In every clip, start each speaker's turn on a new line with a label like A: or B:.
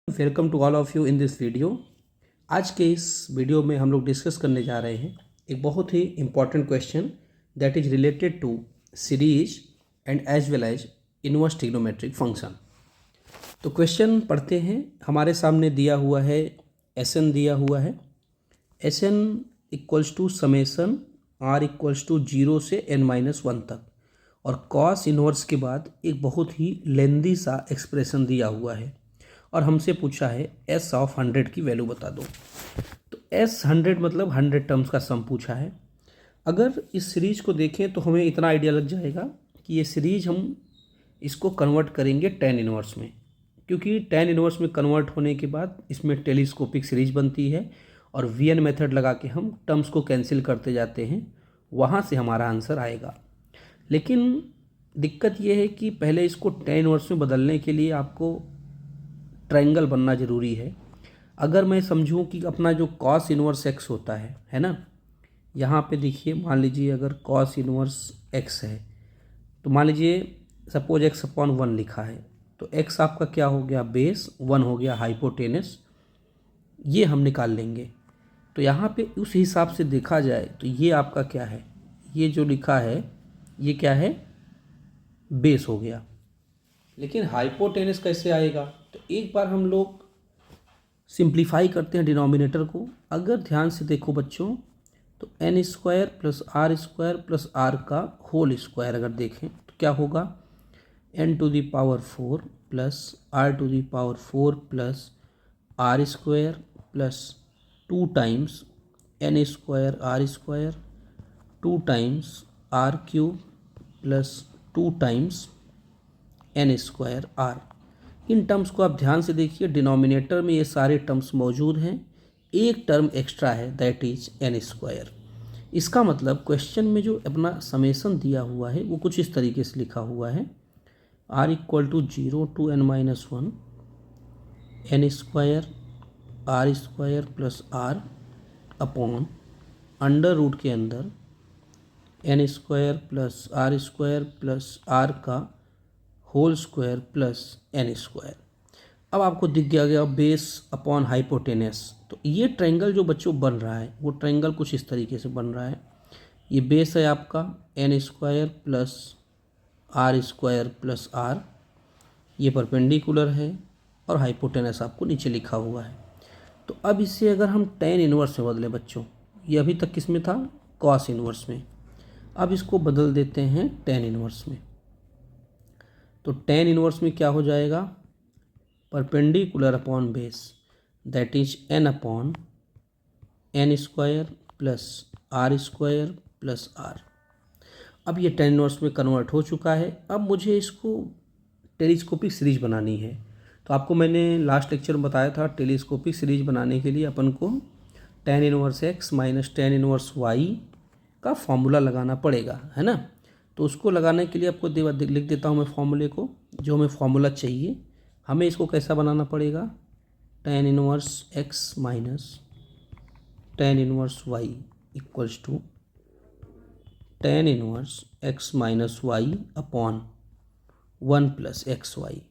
A: Welcome to all of you in this video. आज के इस वीडियो में हम लोग डिस्कस करने जा रहे हैं एक बहुत ही important question that is related to series and as well as inverse trigonometric function. तो क्वेश्चन पढ़ते हैं। हमारे सामने दिया हुआ है एन दिया हुआ है। N equals to summation R equals to 0 से n-1 तक और कॉस इनवर्स के बाद एक बहुत ही लेंदी सा एक्सप्रेशन दिया हुआ है और हमसे पूछा है एस ऑफ 100 की वैल्यू बता दो। तो एस 100 मतलब 100 टर्म्स का सम पूछा है। अगर इस सीरीज को देखें तो हमें इतना आइडिया लग जाएगा कि ये सीरीज हम इसको कन्वर्ट करेंगे tan इनवर्स में, क्योंकि tan इनवर्स में कन्वर्ट होने के बाद इसमें टेलीस्कोपिक सीरीज बनती है और वीएन मेथड लगा के हम टर्म्स को कैंसिल करते जाते हैं, वहाँ से हमारा आंसर आएगा। लेकिन दिक्कत ये है कि पहले इसको tan इनवर्स में बदलने के लिए आपको ट्रायंगल बनना ज़रूरी है। अगर मैं समझूं कि अपना जो कॉस इनवर्स एक्स होता है ना, यहाँ पे देखिए, मान लीजिए अगर कॉस इनवर्स एक्स है तो मान लीजिए सपोज एक्स अपॉन 1 लिखा है, तो एक्स आपका क्या हो गया, बेस, 1 हो गया हाइपोटेनस, ये हम निकाल लेंगे। तो यहाँ पे उस हिसाब से देखा जाए तो ये आपका क्या है, ये जो लिखा है ये क्या है, बेस हो गया। लेकिन हाइपोटेनस कैसे आएगा, तो एक बार हम लोग सिंप्लीफाई करते हैं डिनोमिनेटर को। अगर ध्यान से देखो बच्चों, तो n square plus R square plus R का होल स्क्वायर अगर देखें तो क्या होगा, n to the power 4 plus r to the power 4 plus R square plus 2 times n square R square 2 times R cube plus 2 times N square R. इन terms को आप ध्यान से देखिए, डिनोमिनेटर में ये सारे टर्म्स मौजूद हैं, एक टर्म एक्स्ट्रा है दैट इज एन स्क्वायर। इसका मतलब क्वेश्चन में जो अपना समेसन दिया हुआ है वो कुछ इस तरीके से लिखा हुआ है, R equal to 0 to n-1 N square R square plus R upon under root के अंदर एन स्क्वायर प्लस आर का whole square plus N square. अब आपको दिख गया बेस अपॉन हाइपोटेनस। तो ये ट्रायंगल जो बच्चों बन रहा है वो ट्रायंगल कुछ इस तरीके से बन रहा है। ये बेस है आपका एन स्क्वायर प्लस आर, ये परपेंडिकुलर है और हाइपोटेनस आपको नीचे लिखा हुआ है। तो अब इससे अगर हम tan इनवर्स में बदलें बच्चों, ये अभी तक किस में था, कॉस इनवर्स में, अब इसको बदल देते हैं tan इनवर्स में। तो tan इनवर्स में क्या हो जाएगा, perpendicular upon base that is n upon N square plus R square plus R. अब ये tan इनवर्स में कन्वर्ट हो चुका है। अब मुझे इसको टेलीस्कोपिक सीरीज बनानी है। तो आपको मैंने लास्ट लेक्चर में बताया था, टेलीस्कोपिक सीरीज बनाने के लिए अपन को tan inverse x minus tan inverse y का फॉर्मूला लगाना पड़ेगा, है ना। तो उसको लगाने के लिए आपको लिख देता हूँ मैं फॉर्मूले को, जो हमें फॉर्मूला चाहिए। हमें इसको कैसा बनाना पड़ेगा, tan inverse x minus tan inverse y equals to tan inverse x minus Y upon 1 plus X Y.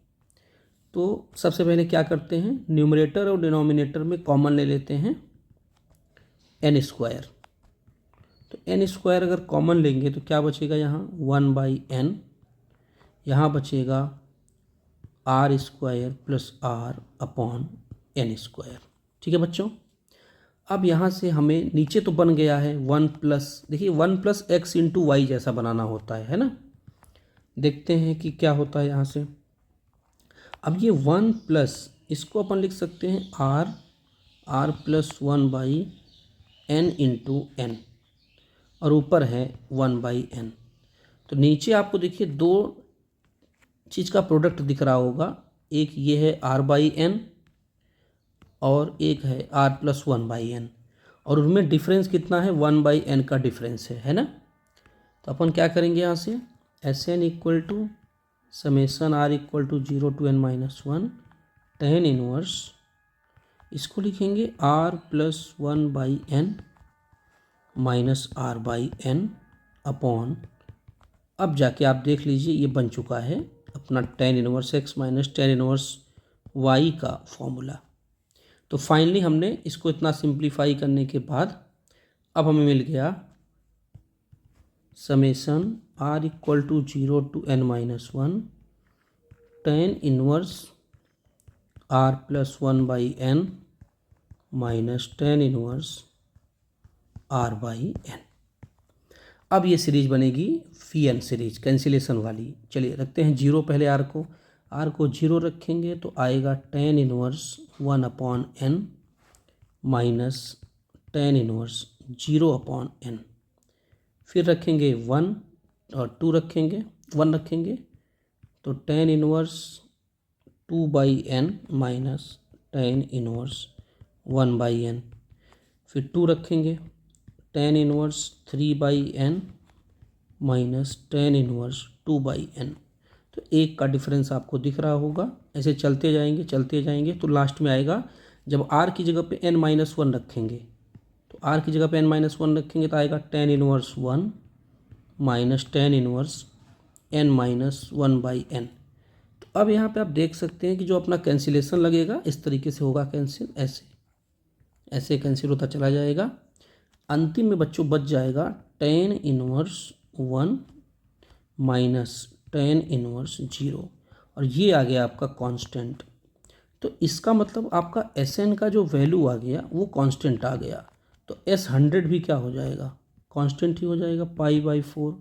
A: तो सबसे पहले क्या करते हैं, न्यूमरेटर और डिनोमिनेटर में कॉमन ले लेते हैं एन स्क्वायर। तो एन स्क्वायर अगर कॉमन लेंगे तो क्या बचेगा, यहाँ 1/n, यहाँ बचेगा R square plus R upon N square. ठीक है बच्चों। अब यहाँ से हमें नीचे तो बन गया है 1 प्लस, देखिए 1 प्लस एक्स इंटू वाई जैसा बनाना होता है ना। देखते हैं कि क्या होता है यहाँ से। अब ये 1 प्लस, इसको अपन लिख सकते हैं are plus 1/n into N, और ऊपर है 1/n। तो नीचे आपको देखिए दो चीज़ का प्रोडक्ट दिख रहा होगा, एक ये है r/n और एक है r प्लस 1/n, और उनमें डिफरेंस कितना है, 1/n का डिफरेंस है ना। तो अपन क्या करेंगे, यहाँ से Sn equal to summation r equal to 0 to n-1 tan inverse, इसको लिखेंगे r plus 1/n minus r/n upon, अब जाके आप देख लीजिए ये बन चुका है अपना tan inverse x minus tan inverse y का फॉर्मूला। तो फाइनली हमने इसको इतना सिंप्लीफाई करने के बाद अब हमें मिल गया summation r equal to 0 to n-1 tan inverse r plus 1/n minus tan inverse r by n। अब ये सीरीज बनेगी फी सीरीज कैंसिलेशन वाली। चलिए रखते हैं 0 पहले, r को 0 रखेंगे तो आएगा tan inverse 1/n minus tan inverse 0/n। फिर रखेंगे 1 और 2 रखेंगे, 1 रखेंगे तो tan inverse 2/n minus tan inverse 1/n। फिर 2 रखेंगे tan inverse 3/n minus tan inverse 2/n। तो एक का डिफरेंस आपको दिख रहा होगा। ऐसे चलते जाएंगे तो लास्ट में आएगा, जब r की जगह पे n-1 रखेंगे तो r की जगह पे n-1 रखेंगे तो आएगा tan inverse 1 minus tan inverse n-1/n। तो अब यहाँ पे आप देख सकते हैं कि जो अपना कैंसिलेशन लगेगा इस तरीके से होगा कैंसिल, ऐसे कैंसिल होता चला जाएगा। अंतिम में बच्चों बच जाएगा tan inverse 1 minus tan inverse 0 और ये आ गया आपका कांस्टेंट। तो इसका मतलब आपका Sn का जो वैल्यू आ गया वो कांस्टेंट आ गया। तो S100 भी क्या हो जाएगा, कांस्टेंट ही हो जाएगा π/4।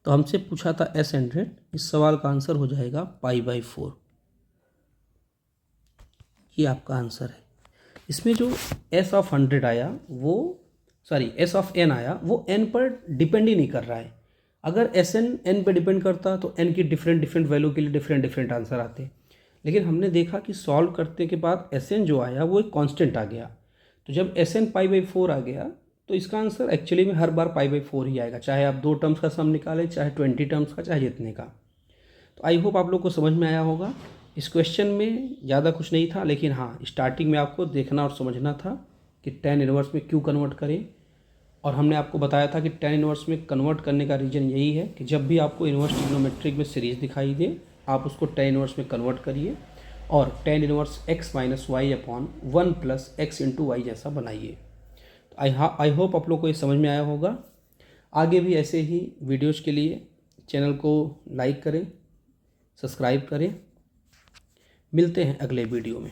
A: तो हमसे पूछा था S100, इस सवाल का आंसर हो जाएगा π/4। ये आपका आंसर है। इसमें जो S ऑफ 100 आया वो S ऑफ n आया वो n पर डिपेंड ही नहीं कर रहा है। अगर Sn n पर डिपेंड करता तो n की डिफरेंट वैल्यू के लिए डिफरेंट आंसर आते, लेकिन हमने देखा कि सॉल्व करने के बाद Sn जो आया वो एक कांस्टेंट आ गया। तो जब Sn π/4 आ गया तो इसका आंसर एक्चुअली में हर बार π/4 ही आएगा, चाहे आप 2 टर्म्स का सम निकालें, चाहे 20 टर्म्स का, चाहे जितने का। तो आई होप आप लोग को समझ में आया होगा। इस क्वेश्चन में ज़्यादा कुछ नहीं था, लेकिन हाँ स्टार्टिंग में आपको देखना और समझना था कि tan इनवर्स में क्यों कन्वर्ट करें। और हमने आपको बताया था कि tan इनवर्स में कन्वर्ट करने का रीज़न यही है कि जब भी आपको इनवर्स ट्रिग्नोमेट्रिक में सीरीज दिखाई दे आप उसको tan इनवर्स में कन्वर्ट करिए और tan inverse x minus Y upon 1 plus X into Y जैसा बनाइए। तो आई होप आप लोग को ये समझ में आया होगा। आगे भी ऐसे ही वीडियोज़ के लिए चैनल को लाइक करें, सब्सक्राइब करें। मिलते हैं अगले वीडियो में।